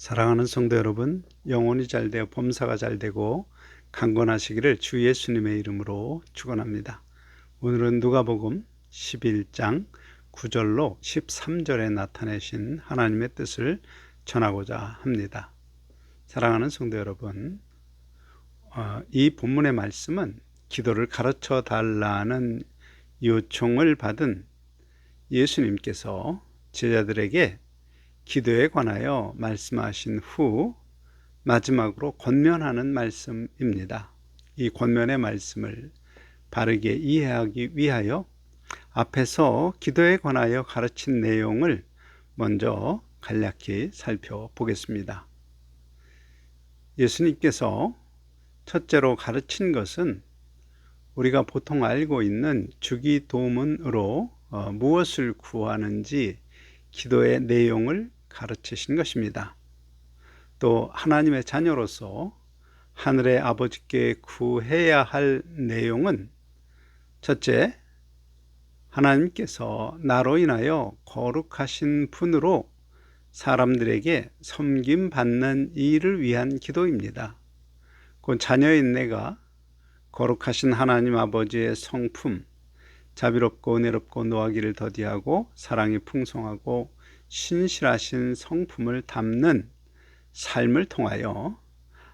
사랑하는 성도 여러분, 영혼이 잘되어 범사가 잘되고 강건하시기를 주 예수님의 이름으로 축원합니다. 오늘은 누가복음 11장 9절로 13절에 나타내신 하나님의 뜻을 전하고자 합니다. 사랑하는 성도 여러분, 이 본문의 말씀은 기도를 가르쳐 달라는 요청을 받은 예수님께서 제자들에게 기도에 관하여 말씀하신 후 마지막으로 권면하는 말씀입니다. 이 권면의 말씀을 바르게 이해하기 위하여 앞에서 기도에 관하여 가르친 내용을 먼저 간략히 살펴보겠습니다. 예수님께서 첫째로 가르친 것은 우리가 보통 알고 있는 주기도문으로 무엇을 구하는지 기도의 내용을 가르치신 것입니다. 또 하나님의 자녀로서 하늘의 아버지께 구해야 할 내용은 첫째, 하나님께서 나로 인하여 거룩하신 분으로 사람들에게 섬김받는 일을 위한 기도입니다. 곧 자녀인 내가 거룩하신 하나님 아버지의 성품, 자비롭고 은혜롭고 노하기를 더디하고 사랑이 풍성하고 신실하신 성품을 담는 삶을 통하여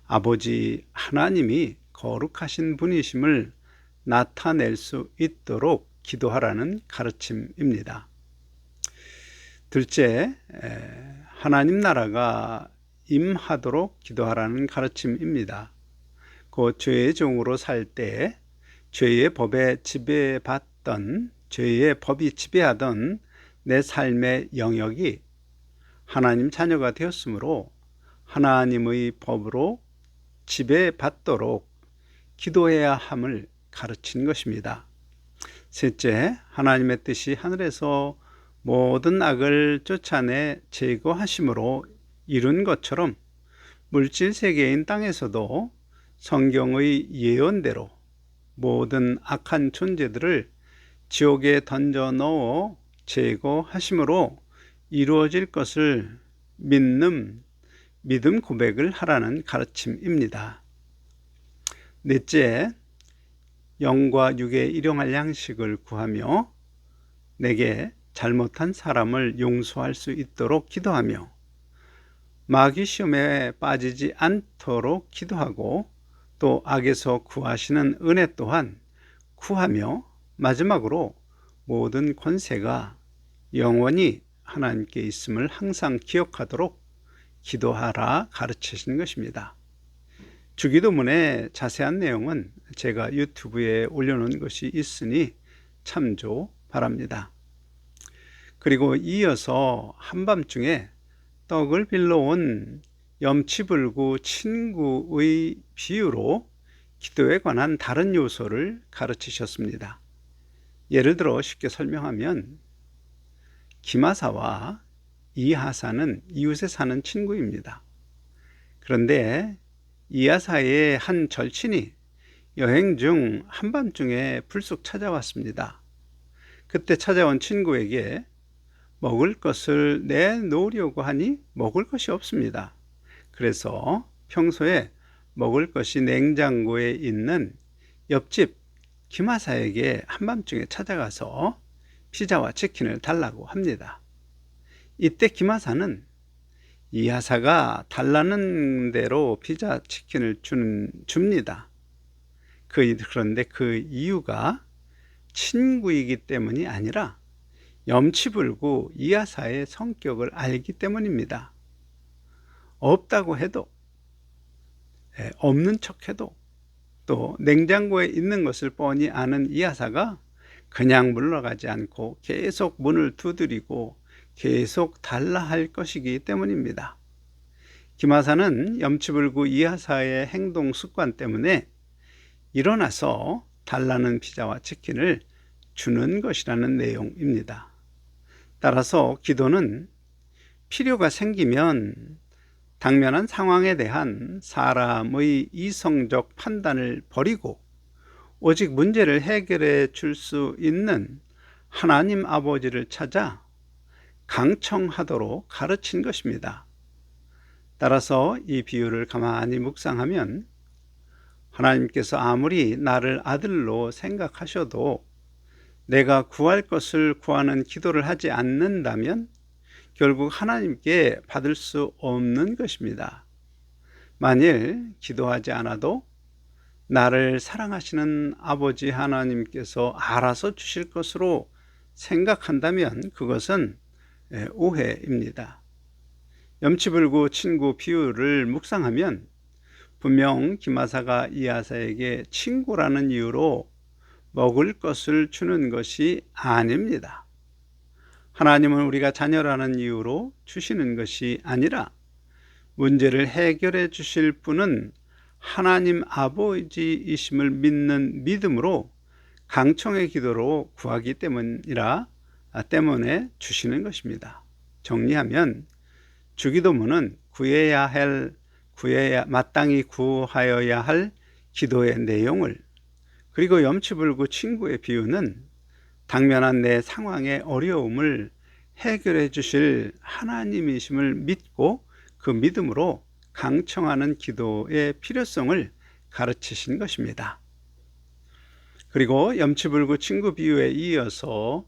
아버지 하나님이 거룩하신 분이심을 나타낼 수 있도록 기도하라는 가르침입니다. 둘째, 하나님 나라가 임하도록 기도하라는 가르침입니다. 곧 죄의 종으로 살 때 죄의 법이 지배하던 내 삶의 영역이 하나님 자녀가 되었으므로 하나님의 법으로 지배받도록 기도해야 함을 가르친 것입니다. 셋째, 하나님의 뜻이 하늘에서 모든 악을 쫓아내 제거하심으로 이룬 것처럼 물질 세계인 땅에서도 성경의 예언대로 모든 악한 존재들을 지옥에 던져 넣어 제거하심으로 이루어질 것을 믿음 고백을 하라는 가르침입니다. 넷째, 영과 육의 일용할 양식을 구하며 내게 잘못한 사람을 용서할 수 있도록 기도하며 마귀 시험에 빠지지 않도록 기도하고 또 악에서 구하시는 은혜 또한 구하며 마지막으로 모든 권세가 영원히 하나님께 있음을 항상 기억하도록 기도하라 가르치신 것입니다. 주기도문의 자세한 내용은 제가 유튜브에 올려놓은 것이 있으니 참조 바랍니다. 그리고 이어서 한밤중에 떡을 빌려온 염치불구 친구의 비유로 기도에 관한 다른 요소를 가르치셨습니다. 예를 들어 쉽게 설명하면 기마사와 이하사는 이웃에 사는 친구입니다. 그런데 이하사의 한 절친이 여행 중 한밤중에 불쑥 찾아왔습니다. 그때 찾아온 친구에게 먹을 것을 내놓으려고 하니 먹을 것이 없습니다. 그래서 평소에 먹을 것이 냉장고에 있는 옆집 기마사에게 한밤중에 찾아가서 피자와 치킨을 달라고 합니다. 이때 기마사는 이하사가 달라는 대로 피자 치킨을 줍니다. 그런데 그 이유가 친구이기 때문이 아니라 염치불구 이하사의 성격을 알기 때문입니다. 없다고 해도 없는 척해도 또 냉장고에 있는 것을 뻔히 아는 이하사가 그냥 물러가지 않고 계속 문을 두드리고 계속 달라 할 것이기 때문입니다. 기마사는 염치불구 이하사의 행동 습관 때문에 일어나서 달라는 피자와 치킨을 주는 것이라는 내용입니다. 따라서 기도는 필요가 생기면 당면한 상황에 대한 사람의 이성적 판단을 버리고 오직 문제를 해결해 줄 수 있는 하나님 아버지를 찾아 강청하도록 가르친 것입니다. 따라서 이 비유를 가만히 묵상하면 하나님께서 아무리 나를 아들로 생각하셔도 내가 구할 것을 구하는 기도를 하지 않는다면 결국 하나님께 받을 수 없는 것입니다. 만일 기도하지 않아도 나를 사랑하시는 아버지 하나님께서 알아서 주실 것으로 생각한다면 그것은 오해입니다. 염치불구 친구 비유를 묵상하면 분명 김하사가 이하사에게 친구라는 이유로 먹을 것을 주는 것이 아닙니다. 하나님은 우리가 자녀라는 이유로 주시는 것이 아니라 문제를 해결해 주실 분은 하나님 아버지이심을 믿는 믿음으로 강청의 기도로 구하기 때문에 주시는 것입니다. 정리하면 주기도문은 마땅히 구하여야 할 기도의 내용을, 그리고 염치불구 친구의 비유는 당면한 내 상황의 어려움을 해결해 주실 하나님이심을 믿고 그 믿음으로 강청하는 기도의 필요성을 가르치신 것입니다. 그리고 염치불구 친구 비유에 이어서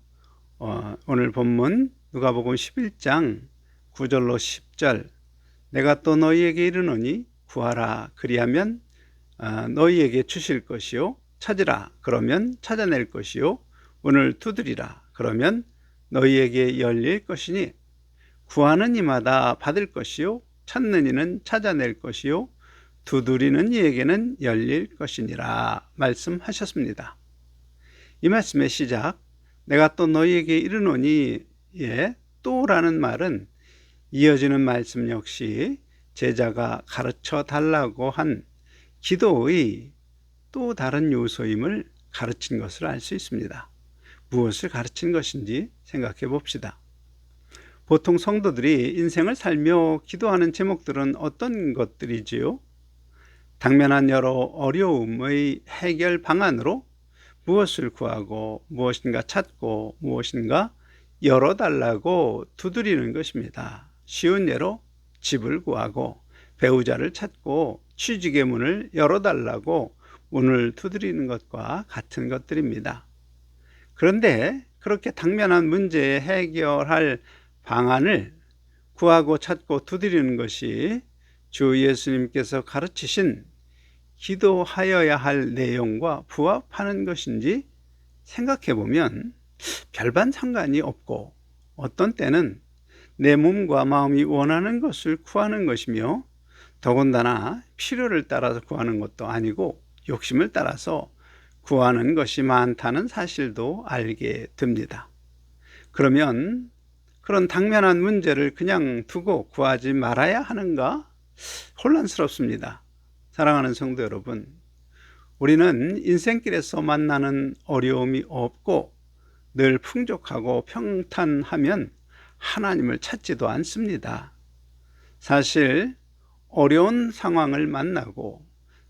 오늘 본문 누가복음 11장 9절로 10절, 내가 또 너희에게 이르노니 구하라 그리하면 너희에게 주실 것이요, 찾으라 그러면 찾아낼 것이요, 문을 두드리라 그러면 너희에게 열릴 것이니 구하는 이마다 받을 것이요, 찾는 이는 찾아낼 것이요, 두드리는 이에게는 열릴 것이니라 말씀하셨습니다. 이 말씀의 시작, 내가 또 너희에게 이르노니 또라는 말은 이어지는 말씀 역시 제자가 가르쳐 달라고 한 기도의 또 다른 요소임을 가르친 것을 알 수 있습니다. 무엇을 가르친 것인지 생각해 봅시다. 보통 성도들이 인생을 살며 기도하는 제목들은 어떤 것들이지요? 당면한 여러 어려움의 해결 방안으로 무엇을 구하고 무엇인가 찾고 무엇인가 열어달라고 두드리는 것입니다. 쉬운 예로 집을 구하고 배우자를 찾고 취직의 문을 열어달라고 문을 두드리는 것과 같은 것들입니다. 그런데 그렇게 당면한 문제에 해결할 방안을 구하고 찾고 두드리는 것이 주 예수님께서 가르치신 기도하여야 할 내용과 부합하는 것인지 생각해 보면 별반 상관이 없고, 어떤 때는 내 몸과 마음이 원하는 것을 구하는 것이며 더군다나 필요를 따라서 구하는 것도 아니고 욕심을 따라서 구하는 것이 많다는 사실도 알게 됩니다. 그러면 그런 당면한 문제를 그냥 두고 구하지 말아야 하는가? 혼란스럽습니다. 사랑하는 성도 여러분, 우리는 인생길에서 만나는 어려움이 없고 늘 풍족하고 평탄하면 하나님을 찾지도 않습니다. 사실 어려운 상황을 만나고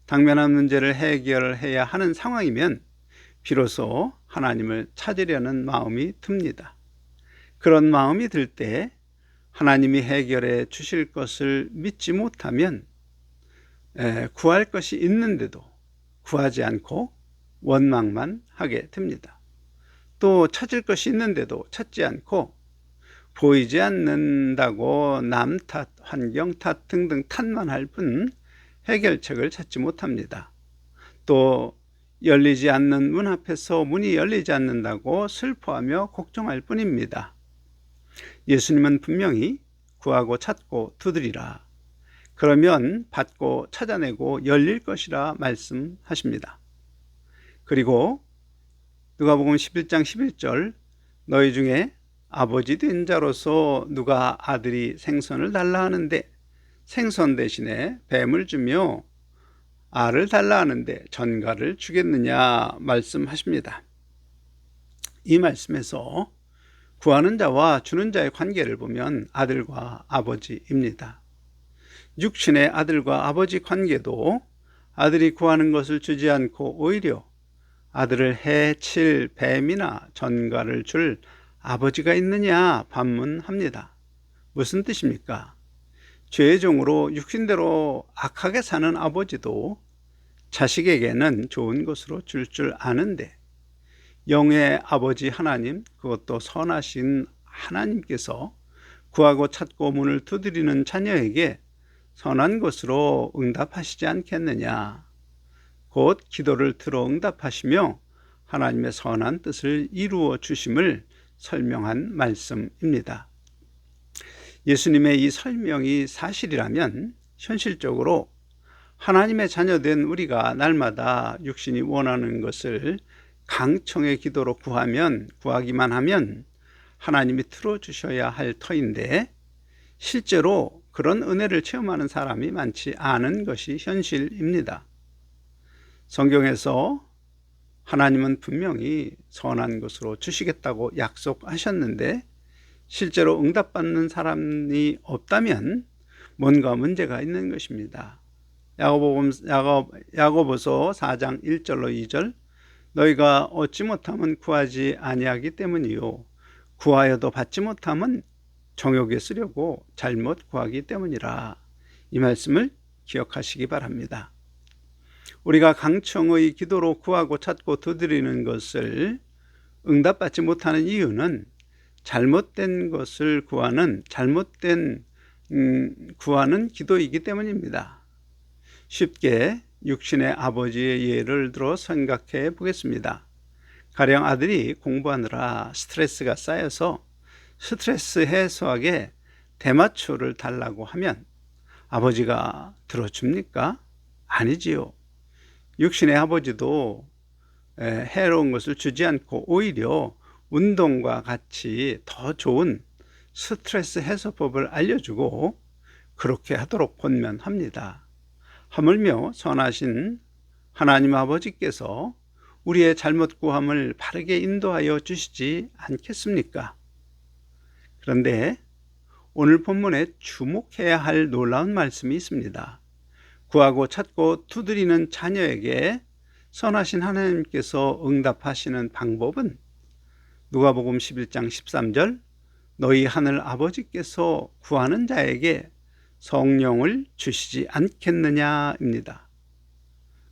당면한 문제를 해결해야 하는 상황이면 비로소 하나님을 찾으려는 마음이 듭니다. 그런 마음이 들 때 하나님이 해결해 주실 것을 믿지 못하면 구할 것이 있는데도 구하지 않고 원망만 하게 됩니다. 또 찾을 것이 있는데도 찾지 않고 보이지 않는다고 남 탓, 환경 탓 등등 탓만 할 뿐 해결책을 찾지 못합니다. 또 열리지 않는 문 앞에서 문이 열리지 않는다고 슬퍼하며 걱정할 뿐입니다. 예수님은 분명히 구하고 찾고 두드리라, 그러면 받고 찾아내고 열릴 것이라 말씀하십니다. 그리고 누가복음 11장 11절, 너희 중에 아버지 된 자로서 누가 아들이 생선을 달라 하는데 생선 대신에 뱀을 주며 알을 달라 하는데 전갈을 주겠느냐 말씀하십니다. 이 말씀에서 구하는 자와 주는 자의 관계를 보면 아들과 아버지입니다. 육신의 아들과 아버지 관계도 아들이 구하는 것을 주지 않고 오히려 아들을 해칠 뱀이나 전갈을 줄 아버지가 있느냐 반문합니다. 무슨 뜻입니까? 죄의 종으로 육신대로 악하게 사는 아버지도 자식에게는 좋은 것으로 줄 아는데, 영의 아버지 하나님, 그것도 선하신 하나님께서 구하고 찾고 문을 두드리는 자녀에게 선한 것으로 응답하시지 않겠느냐. 곧 기도를 들어 응답하시며 하나님의 선한 뜻을 이루어 주심을 설명한 말씀입니다. 예수님의 이 설명이 사실이라면 현실적으로 하나님의 자녀된 우리가 날마다 육신이 원하는 것을 강청의 기도로 구하기만 하면 하나님이 들어주셔야 할 터인데, 실제로 그런 은혜를 체험하는 사람이 많지 않은 것이 현실입니다. 성경에서 하나님은 분명히 선한 것으로 주시겠다고 약속하셨는데 실제로 응답받는 사람이 없다면 뭔가 문제가 있는 것입니다. 야고보서 4장 1절로 2절, 너희가 얻지 못하면 구하지 아니하기 때문이요 구하여도 받지 못하면 정욕에 쓰려고 잘못 구하기 때문이라. 이 말씀을 기억하시기 바랍니다. 우리가 강청의 기도로 구하고 찾고 두드리는 것을 응답받지 못하는 이유는 잘못된 것을 구하는 기도이기 때문입니다. 쉽게 육신의 아버지의 예를 들어 생각해 보겠습니다. 가령 아들이 공부하느라 스트레스가 쌓여서 스트레스 해소하게 대마초를 달라고 하면 아버지가 들어줍니까? 아니지요. 육신의 아버지도 해로운 것을 주지 않고 오히려 운동과 같이 더 좋은 스트레스 해소법을 알려주고 그렇게 하도록 권면합니다. 하물며 선하신 하나님 아버지께서 우리의 잘못 구함을 바르게 인도하여 주시지 않겠습니까? 그런데 오늘 본문에 주목해야 할 놀라운 말씀이 있습니다. 구하고 찾고 두드리는 자녀에게 선하신 하나님께서 응답하시는 방법은 누가복음 11장 13절, 너희 하늘 아버지께서 구하는 자에게 성령을 주시지 않겠느냐입니다.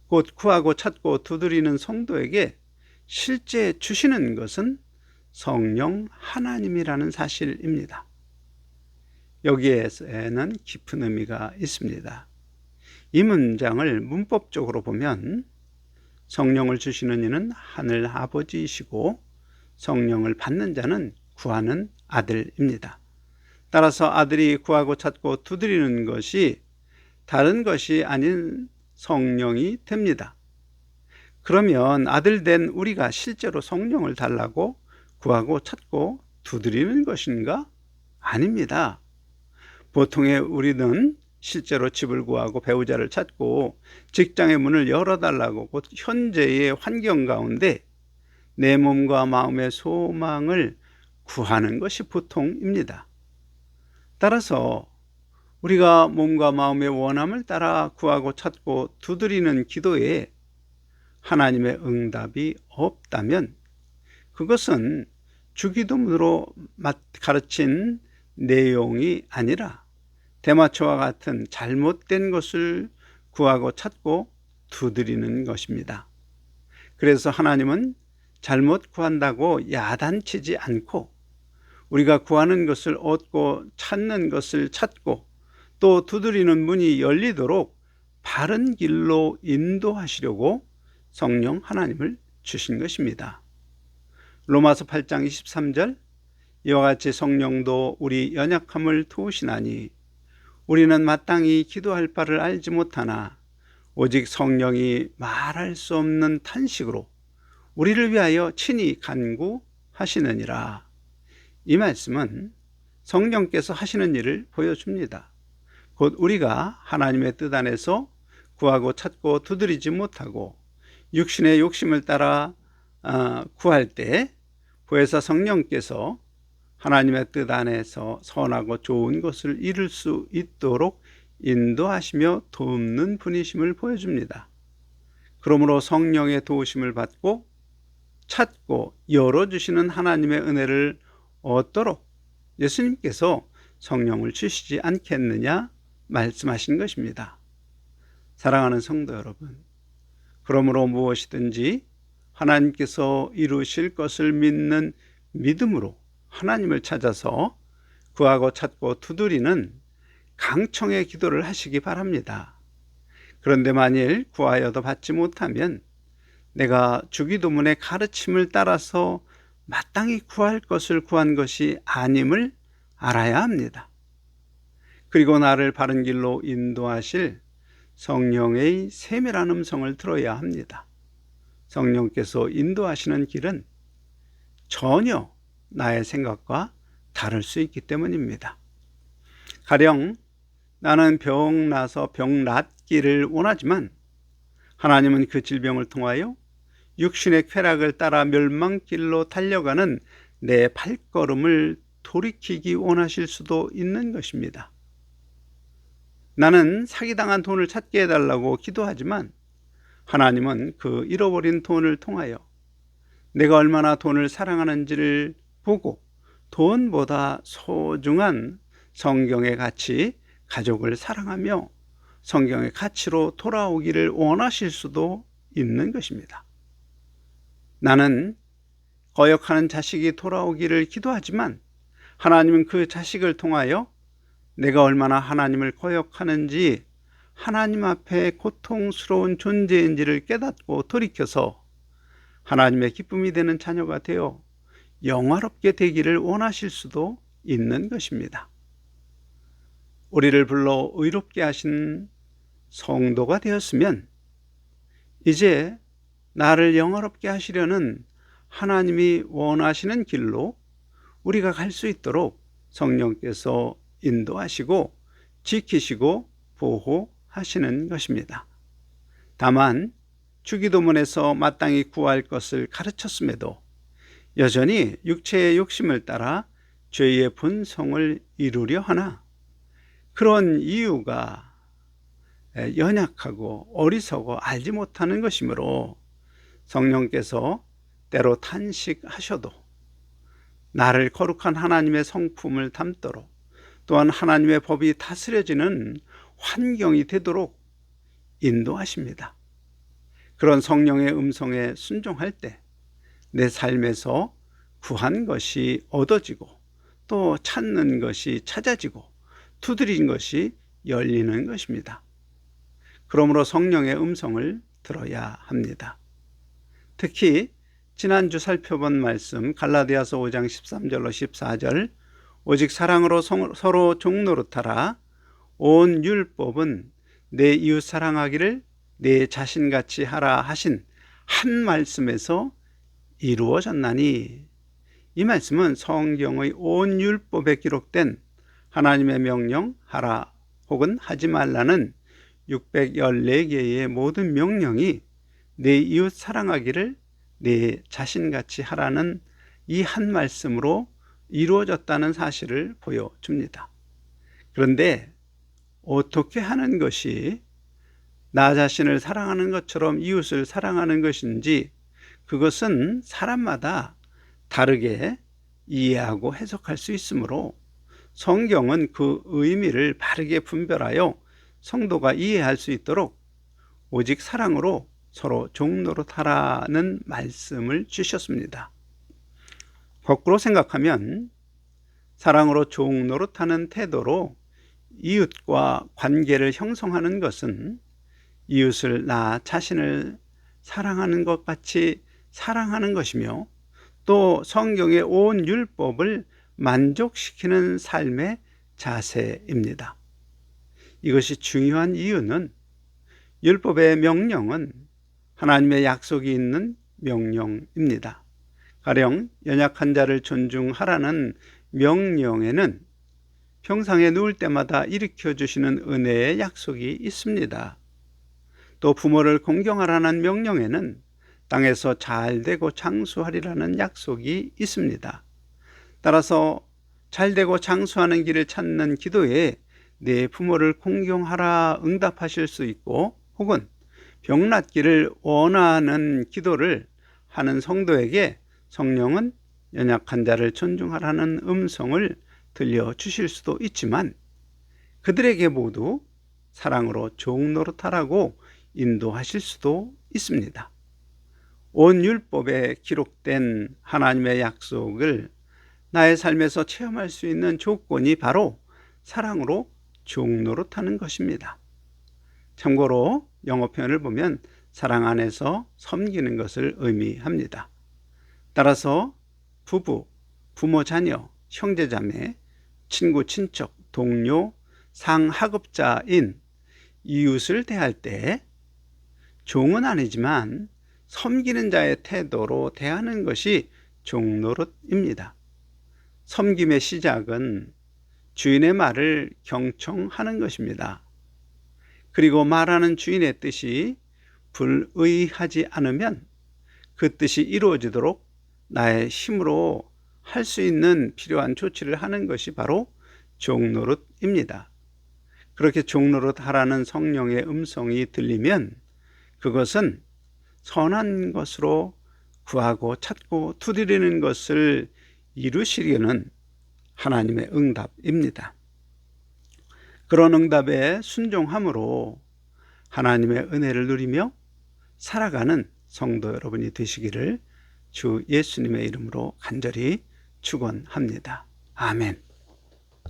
곧 구하고 찾고 두드리는 성도에게 실제 주시는 것은 성령 하나님이라는 사실입니다. 여기에는 깊은 의미가 있습니다. 이 문장을 문법적으로 보면 성령을 주시는 이는 하늘 아버지이시고 성령을 받는 자는 구하는 아들입니다. 따라서 아들이 구하고 찾고 두드리는 것이 다른 것이 아닌 성령이 됩니다. 그러면 아들 된 우리가 실제로 성령을 달라고 구하고 찾고 두드리는 것인가? 아닙니다. 보통의 우리는 실제로 집을 구하고 배우자를 찾고 직장의 문을 열어달라고 곧 현재의 환경 가운데 내 몸과 마음의 소망을 구하는 것이 보통입니다. 따라서 우리가 몸과 마음의 원함을 따라 구하고 찾고 두드리는 기도에 하나님의 응답이 없다면 그것은 주기도문으로 가르친 내용이 아니라 대마초와 같은 잘못된 것을 구하고 찾고 두드리는 것입니다. 그래서 하나님은 잘못 구한다고 야단치지 않고 우리가 구하는 것을 얻고 찾는 것을 찾고 또 두드리는 문이 열리도록 바른 길로 인도하시려고 성령 하나님을 주신 것입니다. 로마서 8장 23절, 이와 같이 성령도 우리 연약함을 도우시나니 우리는 마땅히 기도할 바를 알지 못하나 오직 성령이 말할 수 없는 탄식으로 우리를 위하여 친히 간구하시느니라. 이 말씀은 성령께서 하시는 일을 보여줍니다. 곧 우리가 하나님의 뜻 안에서 구하고 찾고 두드리지 못하고 육신의 욕심을 따라 구할 때 보혜사 성령께서 하나님의 뜻 안에서 선하고 좋은 것을 이룰 수 있도록 인도하시며 돕는 분이심을 보여줍니다. 그러므로 성령의 도우심을 받고 찾고 열어주시는 하나님의 은혜를 얻도록 예수님께서 성령을 주시지 않겠느냐 말씀하신 것입니다. 사랑하는 성도 여러분, 그러므로 무엇이든지 하나님께서 이루실 것을 믿는 믿음으로 하나님을 찾아서 구하고 찾고 두드리는 강청의 기도를 하시기 바랍니다. 그런데 만일 구하여도 받지 못하면 내가 주기도문의 가르침을 따라서 마땅히 구할 것을 구한 것이 아님을 알아야 합니다. 그리고 나를 바른 길로 인도하실 성령의 세밀한 음성을 들어야 합니다. 성령께서 인도하시는 길은 전혀 나의 생각과 다를 수 있기 때문입니다. 가령 나는 병 나서 병 낫기를 원하지만 하나님은 그 질병을 통하여 육신의 쾌락을 따라 멸망길로 달려가는 내 발걸음을 돌이키기 원하실 수도 있는 것입니다. 나는 사기당한 돈을 찾게 해달라고 기도하지만 하나님은 그 잃어버린 돈을 통하여 내가 얼마나 돈을 사랑하는지를 보고 돈보다 소중한 성경의 가치, 가족을 사랑하며 성경의 가치로 돌아오기를 원하실 수도 있는 것입니다. 나는 거역하는 자식이 돌아오기를 기도하지만 하나님은 그 자식을 통하여 내가 얼마나 하나님을 거역하는지, 하나님 앞에 고통스러운 존재인지를 깨닫고 돌이켜서 하나님의 기쁨이 되는 자녀가 되어 영화롭게 되기를 원하실 수도 있는 것입니다. 우리를 불러 의롭게 하신 성도가 되었으면 이제 나를 영화롭게 하시려는 하나님이 원하시는 길로 우리가 갈 수 있도록 성령께서 인도하시고 지키시고 보호하시는 것입니다. 다만 주기도문에서 마땅히 구할 것을 가르쳤음에도 여전히 육체의 욕심을 따라 죄의 본성을 이루려 하나 그런 이유가 연약하고 어리석어 알지 못하는 것이므로 성령께서 때로 탄식하셔도 나를 거룩한 하나님의 성품을 담도록 또한 하나님의 법이 다스려지는 환경이 되도록 인도하십니다. 그런 성령의 음성에 순종할 때 내 삶에서 구한 것이 얻어지고 또 찾는 것이 찾아지고 두드린 것이 열리는 것입니다. 그러므로 성령의 음성을 들어야 합니다. 특히 지난주 살펴본 말씀 갈라디아서 5장 13절로 14절 오직 사랑으로 서로 종노릇하라. 온 율법은 내 이웃 사랑하기를 내 자신같이 하라 하신 한 말씀에서 이루어졌나니, 이 말씀은 성경의 온 율법에 기록된 하나님의 명령 하라 혹은 하지 말라는 614개의 모든 명령이 내 이웃 사랑하기를 내 자신같이 하라는 이 한 말씀으로 이루어졌다는 사실을 보여줍니다. 그런데 어떻게 하는 것이 나 자신을 사랑하는 것처럼 이웃을 사랑하는 것인지 그것은 사람마다 다르게 이해하고 해석할 수 있으므로 성경은 그 의미를 바르게 분별하여 성도가 이해할 수 있도록 오직 사랑으로 서로 종노릇하라는 말씀을 주셨습니다. 거꾸로 생각하면 사랑으로 종노릇하는 태도로 이웃과 관계를 형성하는 것은 이웃을 나 자신을 사랑하는 것 같이 사랑하는 것이며 또 성경의 온 율법을 만족시키는 삶의 자세입니다. 이것이 중요한 이유는 율법의 명령은 하나님의 약속이 있는 명령입니다. 가령 연약한 자를 존중하라는 명령에는 평상에 누울 때마다 일으켜 주시는 은혜의 약속이 있습니다. 또 부모를 공경하라는 명령에는 땅에서 잘되고 장수하리라는 약속이 있습니다. 따라서 잘되고 장수하는 길을 찾는 기도에 내 부모를 공경하라 응답하실 수 있고, 혹은 병낫기를 원하는 기도를 하는 성도에게 성령은 연약한 자를 존중하라는 음성을 들려주실 수도 있지만, 그들에게 모두 사랑으로 종노릇하라고 인도하실 수도 있습니다. 온 율법에 기록된 하나님의 약속을 나의 삶에서 체험할 수 있는 조건이 바로 사랑으로 종노릇하는 것입니다. 참고로 영어 표현을 보면 사랑 안에서 섬기는 것을 의미합니다. 따라서 부부, 부모, 자녀, 형제, 자매, 친구, 친척, 동료, 상하급자인 이웃을 대할 때 종은 아니지만 섬기는 자의 태도로 대하는 것이 종노릇입니다. 섬김의 시작은 주인의 말을 경청하는 것입니다. 그리고 말하는 주인의 뜻이 불의하지 않으면 그 뜻이 이루어지도록 나의 힘으로 할 수 있는 필요한 조치를 하는 것이 바로 종노릇입니다. 그렇게 종노릇하라는 성령의 음성이 들리면 그것은 선한 것으로 구하고 찾고 두드리는 것을 이루시려는 하나님의 응답입니다. 그런 응답에 순종함으로 하나님의 은혜를 누리며 살아가는 성도 여러분이 되시기를 주 예수님의 이름으로 간절히 축원합니다. 아멘.